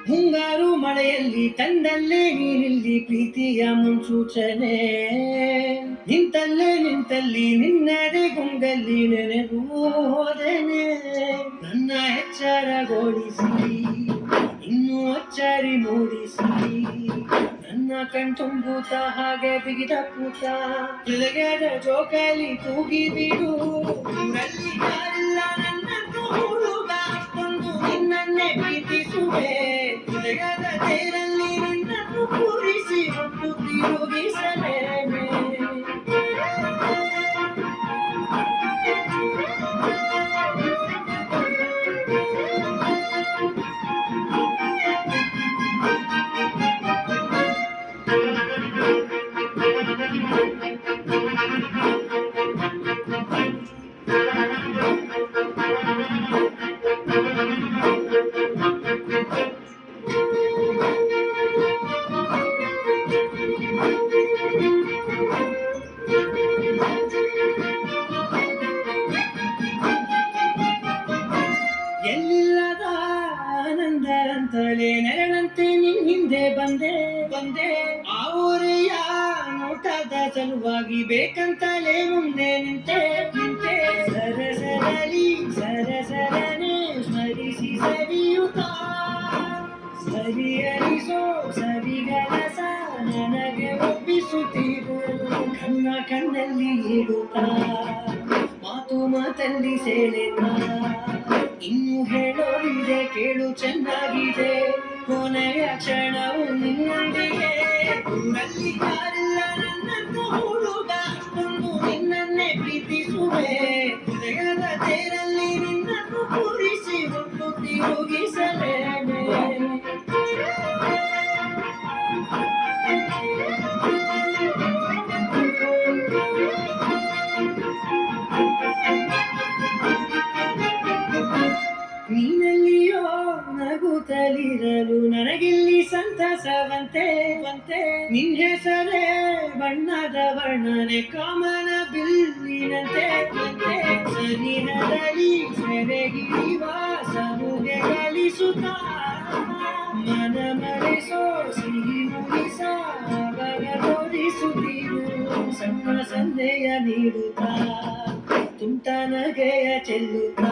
ಮುಂಗಾರು ಮಳೆಯಲ್ಲಿ ತಂಡಲ್ಲೇ ನೀರಿಲ್ಲಿ ಪ್ರೀತಿಯ ಮುನ್ಸೂಚನೆ, ನಿಂತಲ್ಲಿ ನಿನ್ನಡೆ ಗುಂಗಲ್ಲಿ ನೆನೆದು ಹೋದೆನೆ. ನನ್ನ ಎಚ್ಚರಗೊಳಿಸಿ ಇನ್ನೂ ಅಚ್ಚರಿ ಮೂಡಿಸಿ, ನನ್ನ ಕಣ್ತುಂಬುತ್ತ ಹಾಗೆ ಬಿಗಿದ ಕೂತ ಹೃದಯದ ಜೋಕಾಲಿ ತೂಗಿದಿರು. ಊರಲ್ಲಿ ಯಾರಿಲ್ಲ ನನ್ನನ್ನು ಹುಡುಗ, ಅಷ್ಟೊಂದು ನಿನ್ನನ್ನೇ ಪ್ರೀತಿಸುವೆ. ಹೃದಯದ ತೇರಲ್ಲಿ ನಿನ್ನನ್ನು ಕೂರಿಸಿ ಹೊತ್ತು ತಿರುಗಿಸಲೇನೆ. ಎಲ್ಲಿಲ್ಲದ ಆನಂದ ಅಂತಲೇ ನೆರಳಂತೆ ನಿನ್ ಹಿಂದೆ ಬಂದೆ. ಆ ಊರಿಯ ನೋಟದ ಸಲುವಾಗಿ ಬೇಕಂತಲೇ ಮುಂದೆ ನಿಂತೆ. ಸರಸರನೆ ಸ್ಮರಿಸಿ ಸರಿಯುತ್ತ, ಸರಿಯರಿಸೋ ಸರಿಗಲಸ ನನಗೆ ಒಪ್ಪಿಸುತ್ತೀರು. ಕಣ್ಣಲ್ಲಿ ಇಡುತ್ತ ಮಾತಲ್ಲಿ ಸೆಳೆತ, ಇನ್ನು ಹೇಳೋರಿದೆ ಕೇಳು ಚೆನ್ನಾಗಿದೆ, ಕೊನೆಯ ಕ್ಷಣವು ನಿನ್ನೊಂದಿಗೆ. ಊರಲ್ಲಿ ಯಾರಿಲ್ಲ ನನ್ನನ್ನು ಹುಡುಗ, ಅಷ್ಟೊಂದು ನಿನ್ನನ್ನೇ ಪ್ರೀತಿಸುವೆ. ಹೃದಯದ ತೇರಲ್ಲಿ ನಿನ್ನನ್ನು ಕೂರಿಸಿ ಹೊತ್ತು ತಿರುಗಿಸಲೇನೆ. ನೀನಲ್ಲಿಯೋ ನಗುತ್ತಲಿರಲು ನನಗಿಲ್ಲಿ ಸಂತಸವಂತೆ. ನಿನ್ ಹೆಸರೇ ಬಣ್ಣದ ವರ್ಣನೆ ಕಾಮನ ಬಿಲ್ಲಿನಂತೆ. ಸನಿಹದಲ್ಲಿ ಸೆರೆಗಿರುವ ಸನುಗೆ ಗಳಿಸುತ್ತ, ಮನ ಮರೆಸೋ ಸಿಹಿ ಮುಗಿಸ ಅವರ ತೋರಿಸುತ್ತೀರು. ಸಣ್ಣ ಸಂದೇಹ ನೀಡುತ್ತ ತುಂಟ ನಗೆಯ ಚೆಲ್ಲುತ್ತ,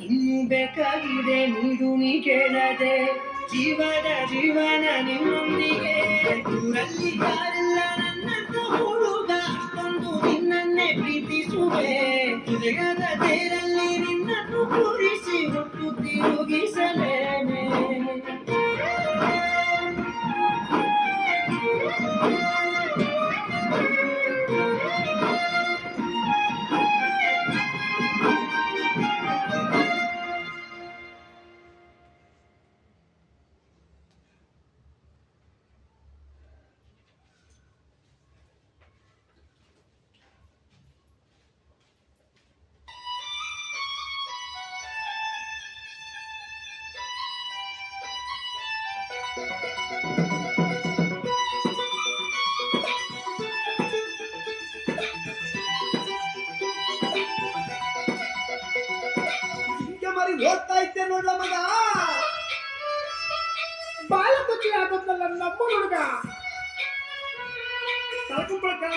ಇನ್ನು ಬೇಕಾಗಿದೆ ನೀಡು ನೀ ಕೇಳದೆ, ಜೀವನ ನಿನ್ನೊಂದಿಗೆ. ಊರಲ್ಲಿ ಯಾರಿಲ್ಲ ನನ್ನನ್ನು ಹುಡುಗ, ಅಷ್ಟೊಂದು ನಿನ್ನನ್ನೇ ಪ್ರೀತಿಸುವೆ. ಹೃದಯದ ತೇರಲ್ಲಿ ನಿನ್ನನ್ನು ಕೂರಿಸಿ ಹೊತ್ತು ತಿರುಗಿಸಲೇನೆ. ಓದ್ತಾ ಇದ್ದೆ ನೋಡ್ಲ ಮಗ, ಬಾಲ ಮುಚ್ಚಿ ಆಗೋದಲ್ಲ ನಮ್ಮ ಹುಡುಗ.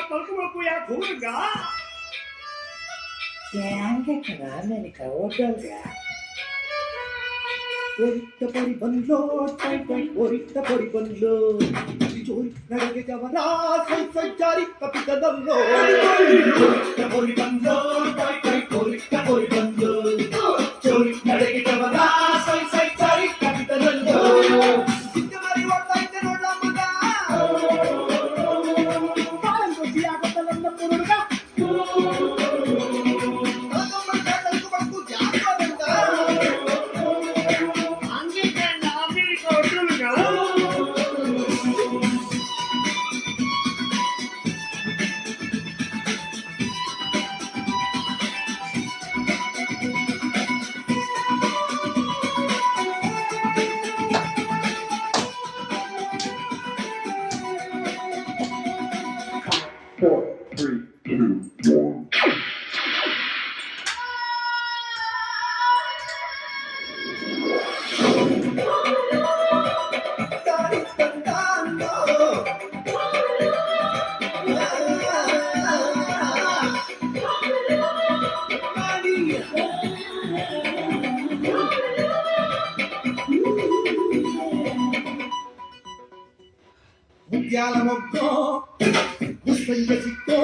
ತಳ್ಕೊಬೇಕು ಯಾಕೆ ಹುಡುಗ? ಹಂಗೆ ಕಣ ಅಮೆರಿಕ ಹೋಗಲ್ಗ. ಒರಿತ ಪರಿ ಬಂದ್ಲೋ ಒರಿತ ಪರಿ ಬಂದ್ಲೋ, ಚೋರಿ ನಡೆಗೆ ಜವರ ಜಾರಿ ಕಪಿತದಲ್ಲೋ. ಒರಿತ ಪರಿ ಬಂದ್ಲೋ ಒರಿತ ಪರಿ ಬಂದ್ಲೋ, ಚೋರಿ ನಡೆಗೆ ಜವರ ಜಾರಿ ಕಪಿತದಲ್ಲೋ. ಚಿಕ್ಕಮರಿ ಓಡ್ತಾ ಇದ್ದೆ ನೋಡ್ಲ ಮಗ, ಬಾಳ ಖುಷಿ ಆಗುತ್ತಲ್ಲ ನಮ್ಮ ಹುಡುಗ. ಮುತ್ಯಾಲ ಮೊಗ್ಗೋ ಮುಸ್ಸಂಜೆ ಸಿಕ್ಕೋ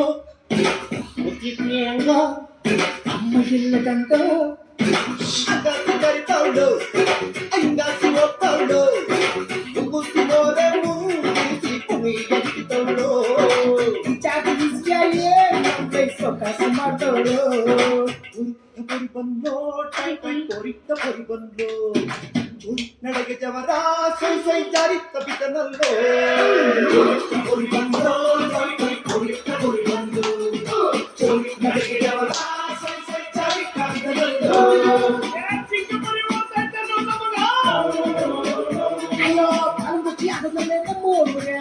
ಮುತ್ತಿಯಂಗ ಅಮ್ಮ ಇಲ್ಲದಂಗ ಅಂಗಾಸಿ ಕರಿತಾವ್ಳು ಅಂಗಾಸಿ ಹೋಗ್ತಾವ್ಳು ಮುಗುಸಿ ಮೋರೆ ಮೂಸಿ ಕುಣಿಗೆ ಹಿಡಿತವ್ಳು ಚಾಟಿ ಬಿಸಿಯಾಯೇ ನಮ್ಮೈ ಸೊಕಾಸ ಮಾಡ್ತವ್ಳು ಪೊರಿ ಬಂದ್ಲೋ ಟೈ ಟೈ ಕೊರಿತ ಪೊರಿ ಬಂದ್ಲೋ ನಡೆಗೆ ಜವರ ಸೈ ಸೈ ಜಾರಿ ತಪ್ಪಿತನಲ್ಲೋ ಪೊರಿ ಬಂದ್ಲೋ ಟೈ ಟೈ ಕೊರಿತ ಪೊರಿ ಬಂದ್ಲೋ ನಡೆಗೆ ಜವರ ಸೈ ಸೈ ಜಾರಿ ತಪ್ಪಿತನಲ್ಲೋ ಅಯ್ಯೋ ಕಾಲುಗುಚ್ಚಿ ಅದನ್ನೇ ನಮ್ಮೂರ್ಗೆ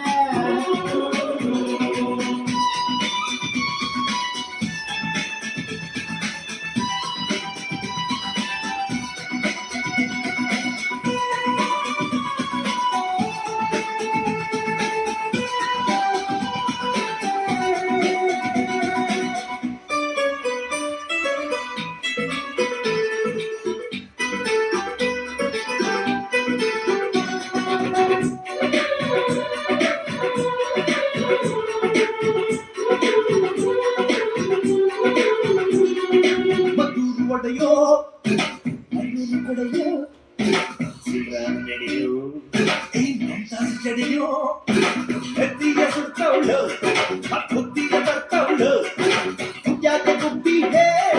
ಮದ್ದೂರು ಒಡೆಯೋ ಮಯೂರು ಕೊಡೆಯೋ ಸಿದ್ದರಾಮಯ್ಯೋ ಮಮತಾಜ್ ಜಡೆಯೋ ಎತ್ತಿಗೆ ಸುಡ್ತವಳು ಹೊತ್ತಿಗೆ ಬರ್ತವಳು ಯಾಕೆ ಬುದ್ಧಿ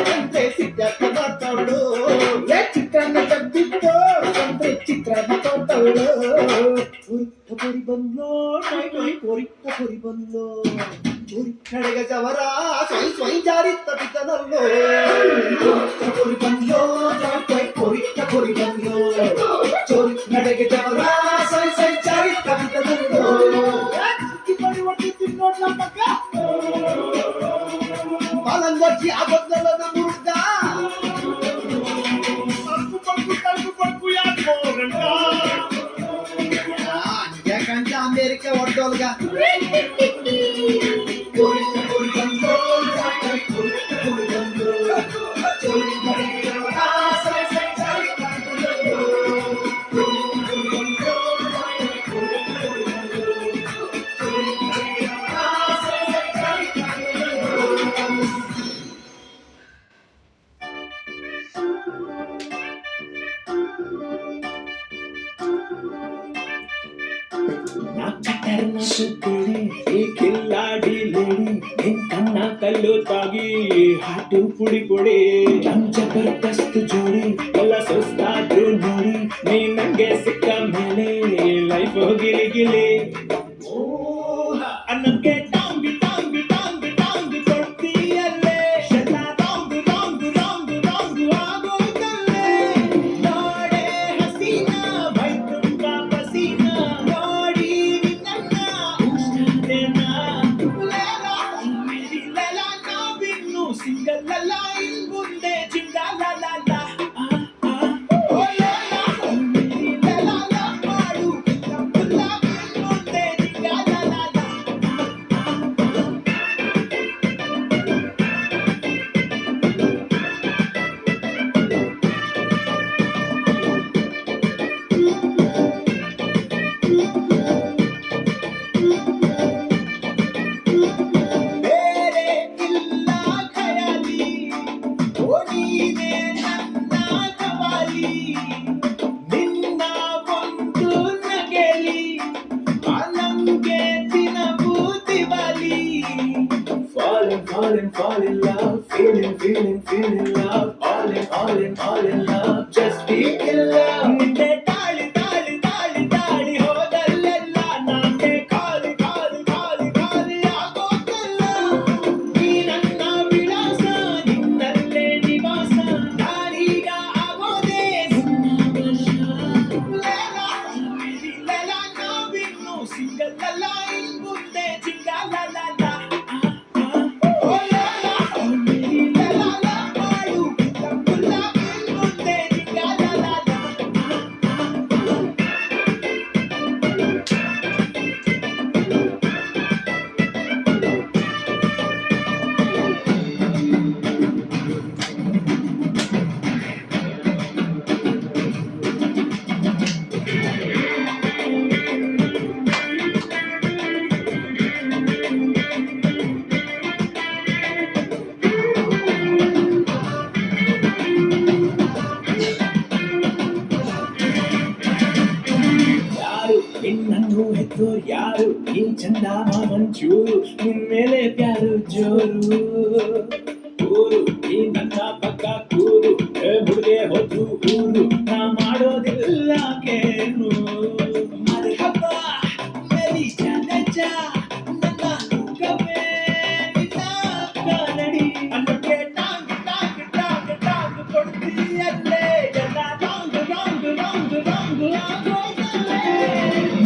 ಅಂದ್ರೆ ಸಿದ್ಧಾರ್ಥ ಮಾಡ್ತವಳು ಚಿತ್ರಾನ್ನ ತೆಗ್ದಿದ್ದು ಅಂದ್ರೆ ಚಿತ್ರಾನ್ನ ತೋರ್ತವಳು ಪೊರಿ ಬಂದ್ಲೋ ಟೈ ಟೈ ಕೊರಿತ ಪೊರಿ ಬಂದ್ಲೋ ನಡೆಗೆ ಜವರ ಸ್ವೈ ಸ್ವೈ ಜಾರಿ ತಪ್ಪಿತನಲ್ಲೋ ಪೊರಿ ಬಂದ್ಲೋ ಟೈ ಟೈ ಕೊರಿತ ಪೊರಿ ಬಂದ್ಲೋ ನಡೆಗೆ ಜವರ ಸ್ವೈ ಸ್ವೈ ಜಾರಿ ತಪ್ಪಿತನಲ್ಲೋ ಬಾಲಂಗೋಚಿ ಆಬದ್ದಲದ ಮುರುಗ ಯಾಕಂತ ಅಮೇರಿಕ ಒಡ್ಡೋಲ್ಗ खिलाड़ी लेडी कन्ना कल्लू तागी हाटू पुड़ी पुड़ी हम जबरदस्त जोड़ी ಎಲ್ಲ ಸುಸ್ತಾದ್ರು ನೋಡಿ ನೀ ನಂಗೆ ಸಿಕ್ಕ ಮೇಲೆ ಲೈಫ್ ಗಿಲಿ ಗಿಲಿ ಅನ್ನಕ್ಕೆ ಟಾಂಗ್ ಟಾಂಗ್ ಟಾಂಗ್ ಟಾಂಗ್ ಕೊಡ್ತೀಯಲ್ಲೇ ಶತ ರಾಂಗ್ ರಾಂಗ್ ರಾಂಗ್ ರಾಂಗ್ ಆಗೋದಲ್ಲೇ ನೋಡೆ ಹಸೀನಾ ಬೈತುಂಗ ಪಸೀನಾ ನೋಡಿ ನಿನ್ನ ಉಷ್ಣತೆನಾ ಲೇಲಾ ಮೇರಿ ಲೇಲಾ ನಾವಿನ್ನು ಸಿಂಗಲ್ ಅಲ್ಲ ಇನ್ ಮುಂದೆ ಜಿಂಗಲ್ ಲ ಲ ಲ ಓ ಲೇಲಾ ಮೇರಿ ಲೇಲಾ ಲಾ ಮಾಡು ತಪ್ಪುಲ್ಲ ಇನ್ ಮುಂದೆ ಜಿಂಗಲ್ ಲ ಲ ಲ ಬೇರೆ ಇಲ್ಲ ಖಯಾಲಿ ಓ ನೀನೇ ನನ್ನ ಕವಾಲಿ ನಿನ್ನ ಒಂದು ನಗೆಲಿ ಆನಂಗೆ ದಿನವೂ Diwali fall in love feeling love all in love just be in love ನಿನ್ನೆ ತಾಳಿ ತಾಳಿ ತಾಳಿ ತಾಳಿ ಹೋದಲ್ಲೆಲ್ಲ ನಾನೇ ಖಾಲಿ ಖಾಲಿ ಖಾಲಿ ಖಾಲಿ ಆಗೋದಲ್ಲ ನೀ ನನ್ನ ವಿಳಾಸ ನಿನ್ನಲ್ಲೇ ನಿವಾಸ ನಾನೀಗ ಆಗೋದೇ ನಿನ್ನ ವಶ ಲೇಲಾ ಮೇರಿ ಲೇಲಾ ನಾವಿನ್ನು ಸಿಂಗಲ್ ಅಲ್ಲ ಇನ್ ಮುಂದೆ ಜಿಂಗಲ್ ಲ ಲ ಲ ಓ ಲೇಲಾ ಮೇರಿ ಲೇಲಾ ಲಾ ಮಾಡು ತಪ್ಪುಲ್ಲ ಇನ್ ಮುಂದೆ ಜಿಂಗಲ್ ಮಾಡಿದೋರ್ ಯಾರು ಈ ಚಂದ ಮಂಚೂರು ನಿನ್ ಮೇಲೆ ಪ್ಯಾರು ಜೋರು ಊರು ಈ ನನ್ನ ಪಕ್ಕ ಕೂರು ಹುಡುಗೆ ಹೋದ್ರು ಊರು ನಾ ಮಾಡೋದಿಲ್ಲ ಕೇರು ಮರಹಬ್ಬ ಮೇರಿ ಜನಜ ನನ್ನ ನುಗ್ಗವೇ ನಿನ್ನ ಕಾಲಡಿ ಅನ್ನಕ್ಕೆ ಟಾಂಗ್ ಟಾಂಗ್ ಟಾಂಗ್ ಟಾಂಗ್ ಕೊಡ್ತೀಯಲ್ಲೇ ಎಲ್ಲ ರಾಂಗ್ ರಾಂಗ್ ರಾಂಗ್ ರಾಂಗ್ ಆಗೋದಲ್ಲೇ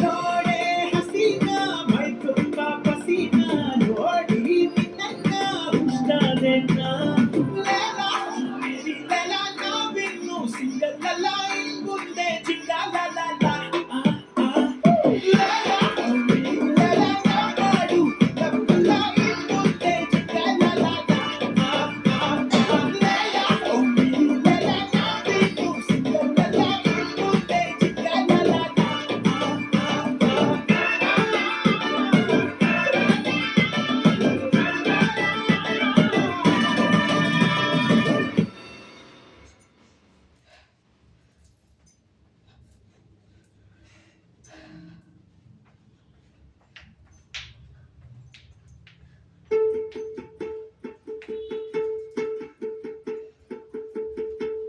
ನೋಡೆ ಹಸೀನ ಮೈ ತುಂಬ ಪಸೀನ ನೋಡಿ ನಿನ್ನ ಹುಷ್ಟಾದೆನ್ನ ಲೇಲಾ ಮೇರಿ ಲೇಲಾ ನಾವಿನ್ನು ಸಿಂಗಲ್ ಅಲ್ಲ ಇನ್ ಮುಂದೆ ಚಿಕ್ಕ ಲಾಲಾ ಲೇಲಾ ಮೇರಿ ಲೇಲಾ ನಾಡು ತಪ್ಪಲ್ಲ ಇನ್ ಮುಂದೆ ಚಿಕ್ಕ ಲಾಲಾ ಲೇಲಾ ಮೇರಿ ಲೇಲಾ ನಾವಿನ್ನು ಸಿಂಗಲ್ ಅಲ್ಲ ಇನ್ ಮುಂದೆ ಚಿಕ್ಕ ಲಾಲಾ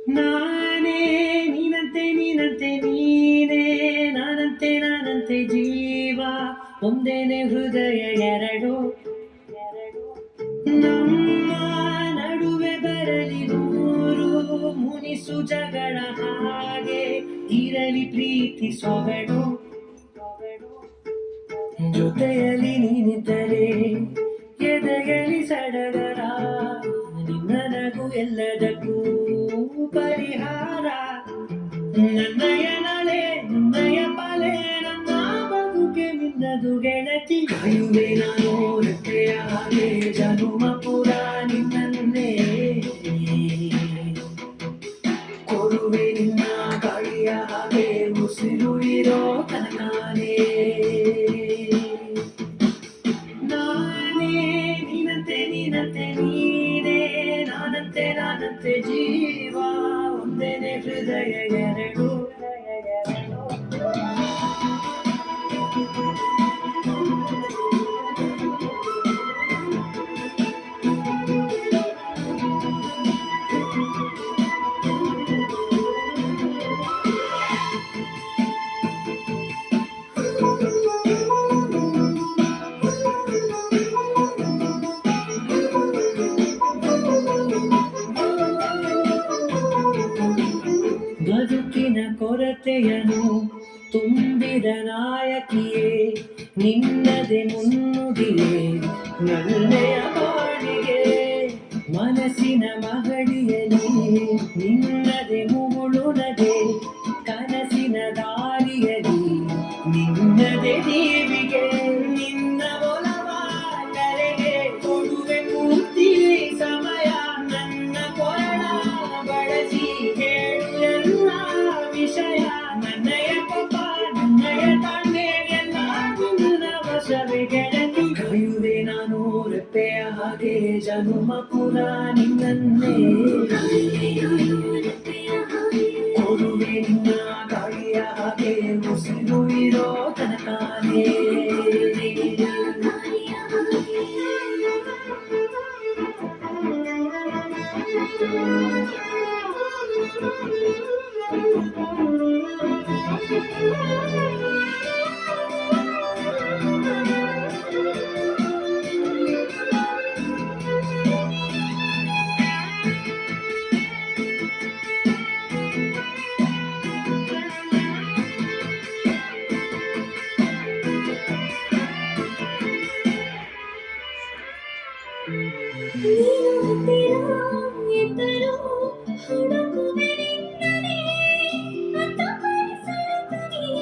ನಾನೇ ನೀನಂತೆ ನೀನಂತೆ ನೀನೇ ನಾನಂತೆ ನಾನಂತೆ ಜೀವ ಒಂದೇನೆ ಹೃದಯ ಎರಡು ನಮ್ಮ ನಡುವೆ ಬರಲಿ ನೂರು ಮುನಿಸು ಜಗಳ ಹಾಗೆ ಇರಲಿ ಪ್ರೀತಿ ಸೊಗಡು ಜೊತೆಯಲ್ಲಿ ನೀನಿದ್ದರೆ ಎದೆಯಲ್ಲಿ ಸಡಗರ ನಿನ್ನ ನಗು ಎಲ್ಲದಕ್ಕೂ ಪರಿಹಾರ ನನ್ನಯ ನಲೆ ನನ್ನಯ ಬಲೆ ನನ್ನ ಬದುಕೆ ನಿನ್ನದು ಗೆಳತಿ ಕಾಯುವೆ ನಾನು ರೆಪ್ಪೆಯ ಹಾಗೆ ಜನುಮ ಪುರ ನಿನ್ನನ್ನೇ ಕೊಡುವೆ ನಿನ್ನ ಗಾಳಿಯ ಹಾಗೆ ಉಸಿರು ಇರೋ ತನಕಾನೇ ನಾನೇ ನೀನಂತೆ ನೀನಂತೆ ನೀನೇ ನಾನಂತೆ ನಾನಂತೆ ಜೀವ ಒಂದೇನೆ ಹೃದಯ ಎರಡು ಬದುಕಿನ ಕೊರತೆಯನು ತುಂಬಿದ ನಾಯಕಿಯೇ ನಿನ್ನದೆ ಮುನ್ನುಡಿಯೇ ನನ್ನೆಯ ಬಾಳಿಗೆ ಮನಸ್ಸಿನ ಮಹಡಿಯಲಿ ನಿನ್ನದೆ ಮುಗುಳು ನಗೆ ಕನಸಿನ ದಾರಿಯಲಿ ನಿನ್ನದೆ ದೀವಿಗೆ ನಿನ್ನ ಒಲವ ಕರೆಗೆ ಕೊಡುವೆ ಪೂರ್ತಿ ಸಮಯ ನನ್ನ ಕೊರಳ ಬಳಸಿ ಹೇಳು ಎಲ್ಲ ವಿಷಯ ನನ್ನಯ ಪಾಪ ನನ್ನಯ ತಾಳ್ಮೆ ಎಲ್ಲ ನಿನ್ನ ವಶವೇ ಗೆಳತಿ ಕಾಯುವೆ ನಾನು ರೆಪ್ಪೆಯ ಹಾಗೆ ಜನುಮ ಪುರ ನಿನ್ನನ್ನೇ ಕೊಡುವೆ ನಿನ್ನ ಗಾಳಿಯ ಹಾಗೆ ಉಸಿರು ಇರೋ ತನಕಾನೇ ನೀನು ಹತ್ತಿರ ಇದ್ದರೂ ಹುಡುಕುವೆ ನಿನ್ನನೇ ಅತ್ತ ಪರಿಸರದಲ್ಲಿ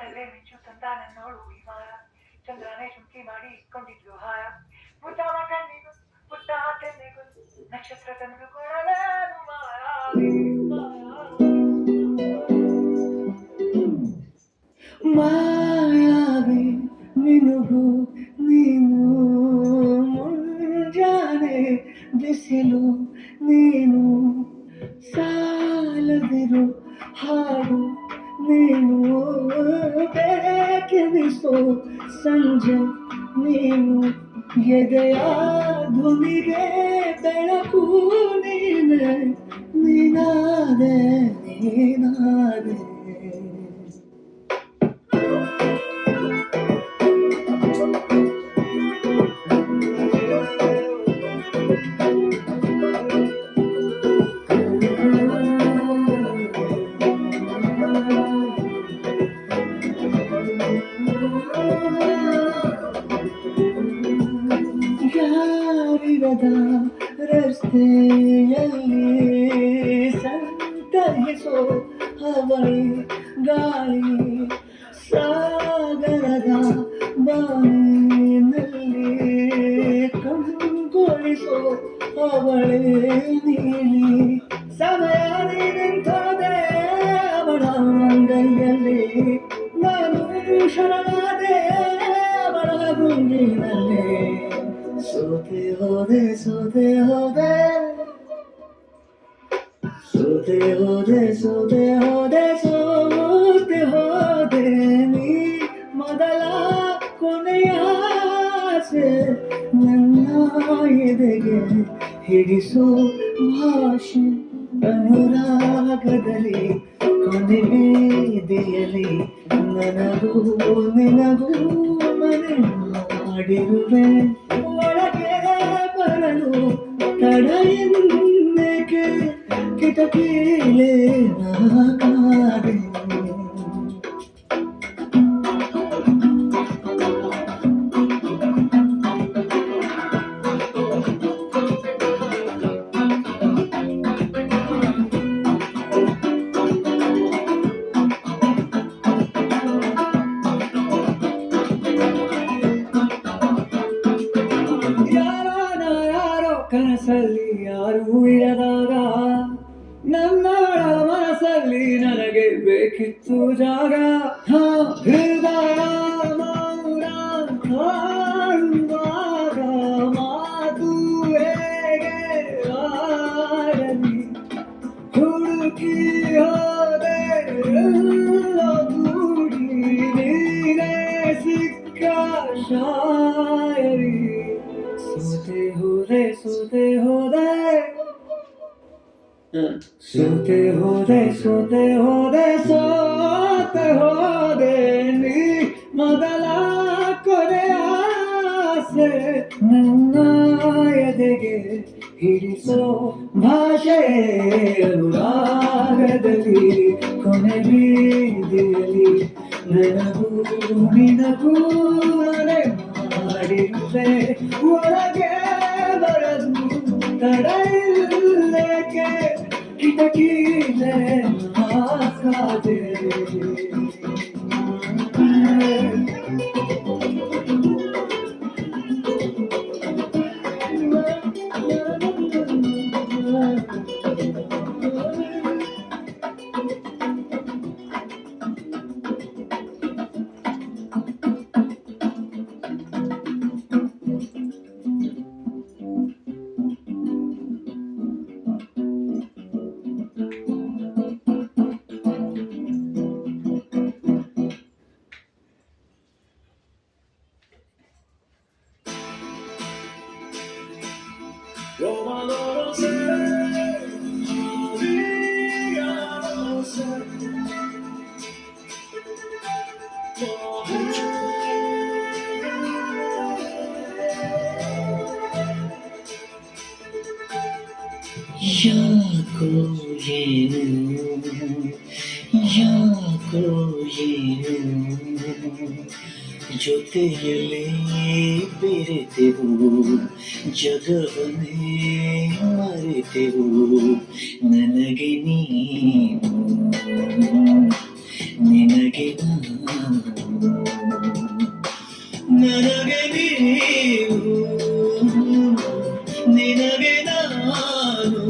ಅಲ್ಲೇ ಮಿಂಚು ತಂದಾನ ನೋಡು ಈ ಮಾರ ಚಂದ್ರನೇ ಚುಂಕಿ ಮಾಡಿ ಇಟ್ಕೊಂಡಿದ್ಲು ಹಾರ ಪುಟ್ಟವ ಕಣ್ಣಿಗೂ ಪುಟ್ಟ ತೆನ್ನೆಗೂ ನಕ್ಷತ್ರ ತಂದು ಕೊಡಲೇನು ಮಾಯಾವಿ ಮಾಯಾವಿ ನಿನಗೂ ನೀನು ಮುಂಜಾನೆ ಬಿಸಿಲು ನೀನು ಸಾಲದಿರು ಹಾಡು ನೀನು ಬೇಕೆನಿಸೋ ಸಂಜೆ ನೀನು ಎದೆಯ ಧ್ವನಿಗೆ ಬೆಳಕು ನೀನೆ ನೀನಾದೆ ನೀನಾದೆ ಯಾರಿರದ ರಸ್ತೆಯಲ್ಲಿ ಸಂತೈಸೋ ಹವಳಿ ಗಾಳಿ ಸಾಗರದ ಬಾನಿನಲ್ಲಿ ಕಂಗೊಳಿಸೋ ಅವಳೆ ನೀಲಿ ಸಮಯ ನಿಂತದೆ ಅವಳ ಅಂಗೈಯಲ್ಲಿ ನಾನು ಶರಣಾದೆ ಅವಳ ಗುಂಗಿನಲ್ಲಿ ಸೋತೆ ಹೋದೆ ಸೋತೆ ಹೋದೆ ಸೋತೆ ಹೋದೆ ಸೋತೆ ಹೋದೆ ಸೋತೆ ಹೋದೆ ನೀ ಮೊದಲ ಕೊನೆಯ ಆಸೆ ನನ್ನ ಎದೆಗೆ ಹಿಡಿಸೋ ಭಾಷೆ ಅನುರಾಗದಲ್ಲಿ ಕೊನೆ ಬೀದಿಯಲ್ಲಿ ನನಗೂ ನಿನಗೂ ಮನೆ ಮಾಡಿರುವೆ ಒಳಗೆ ಬರಲು ತಡ ಎಂದೇಕೆ ಕಿಟಕಿಲೇ ಕಾದೆ ಕನಸಲ್ಲಿ ಯಾರೂ ಇರದಾಗ ನನ್ನವಳ ಮನಸ್ಸಲ್ಲಿ ನನಗೆ ಬೇಕಿತ್ತು ಜಾಗ ಹೃದಯ ಮೌನ ಕಾಣುವಾಗ ಮಾತು ಹೇಗೆ ಆಡಲಿ ಹುಡುಕಿ ಹೋದೆ ಎಲ್ಲೋ ಕೂಡಿ ನೀನೇ ಸಿಕ್ಕ ಶಾಯರಿ ಸೋತೆ ಹೋದೆ ಸೋತೆ ಹೋದೆ ಸೋತೆ ಹೋದೆ ಸೋತೆ ಹೋದೆ ಸೋತೆ ಹೋದೆ ನೀ ಮೊದಲ ಕೊನೆಯ ಆಸೆ ನನ್ನ ಎದೆಗೆ ಹಿಡಿಸೋ ಭಾಷೆ ಅನುರಾಗದಲ್ಲಿ ಕೊನೆ ಬೀದಿಯಲ್ಲಿ ನನಗೂ ನಿನಗೂ ಮನೆ ಮಾಡಿರುವೆ ಒಳಗೆ ಬರದು ತಡ ಇಲ್ಲಕ್ಕೆ ಕಿಟಕಿಲೆ ಕಾದೆ Roma non sei, Maria non sei, ಯಾಕೋ ಏನು ಯಾಕೋ ಏನು ಜೊತೆಯಲ್ಲಿ ಬೆರೆತೆವು ಜಗವನ್ನೇ ಮರೆತೆವು ನನಗೆ ನೀನು ನಿನಗೆ ನಾನು ನನಗೆ ನೀನು ನಿನಗೆ ನಾನು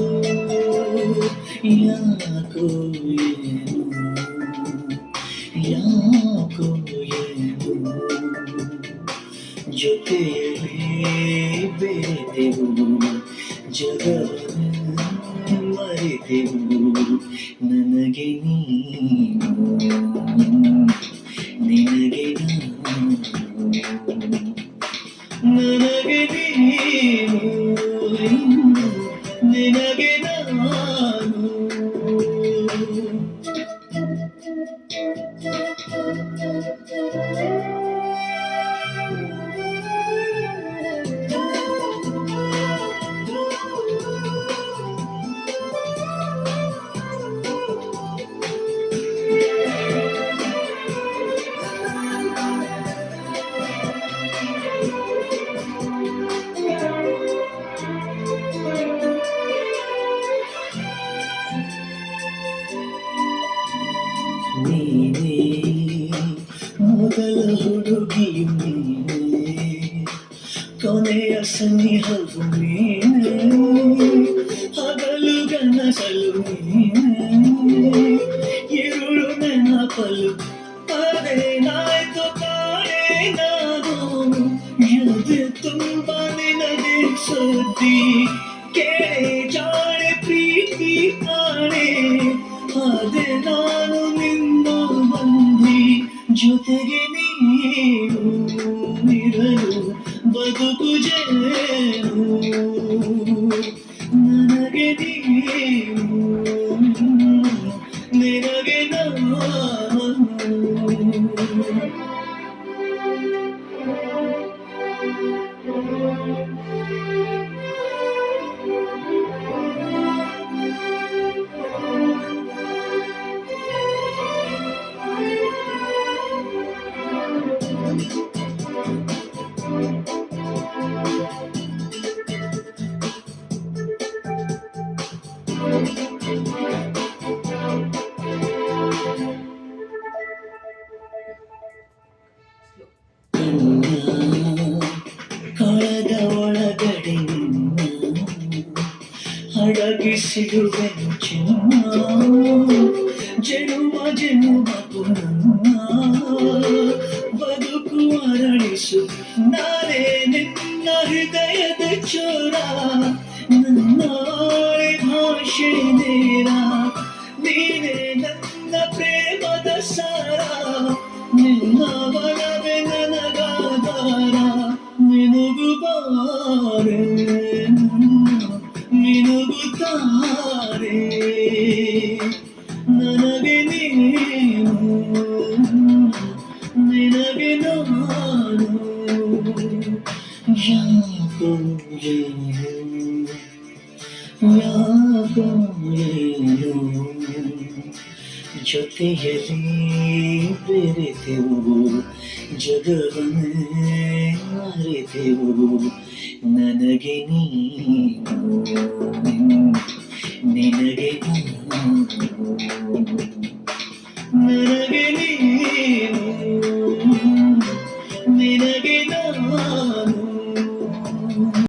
ಯಾಕೋ ಏನು ಯಾಕೋ ಏನು ಜೊತೆಯಲ್ಲಿ ಬೆರೆತೆವು ಜಗವನ್ನು ಮರೆತೆವು ನನಗೆ ನೀನು ನಿನಗೆ ನಾನು ನನಗೆ ನೀನು ನಿನಗೆ ನಾನು ನೀನೇ ಮೊದಲ ಹುಡುಗಿಯು ನೀನೇ ಕೊನೆಯ ಸನಿಹವು ನೀನೇ ಹಗಲು ಗನಸಲು ನೀನೇ ഇരുಳು ನೆನಪಲು ಅದೇನಾಯ್ತು ಕಾಣೆ ನಾನು ಎದೆ ತುಂಬ ನಿನಗೆ ಸುದ್ದಿ ಕೇಳೆ ಜಾಣೆ ಪ್ರೀತಿ ಆಣೆ ಅದೇ ನಾನು ನಿನ್ನ ಬಂದಿ ಜೊತೆಗೆ ನೀನು ಇರಲು ಬದುಕು ಜೇನು ನನಗೆ ನೀನು ನಿನಗೆ ನಾನು ಕಳೆದ ಒಳಗಡೆ ನಿನ್ನ ಅಡಗಿಸಿರುವೆ ಚಿನ್ನ ಜನುಮ ಜನುಮ ಪುನಃ ಬದುಕು ಅರಳಿಸು ನಾನೇ ನಿನ್ನ ಹೃದಯದ ಚೋರ ನನ್ನಾಳೆ ಭಾಷೆ ನೇರ ನೀನೇ ನನ್ನ ಪ್ರೇಮದ ಸಾರ ನಿನ್ನ ಒಲವೇ ನನಗಾಧಾರ ಮಿನುಗುಬಾರೆ ಮಿನುಗುತ್ತಾರೆ ನನಗೆ ನೀನು ನಿನಗೆ ನಾನು ಯಾಕೋ ಏನು ಯಾಕೋ ಏನು ಜೊತೆಯಲ್ಲಿ ಬೆರೆತೆವು ಜಗವನ್ನೇ ಮರೆತೆವು ನನಗೆ ನೀನು ನಿನಗೆ ನಾನು ನನಗೆ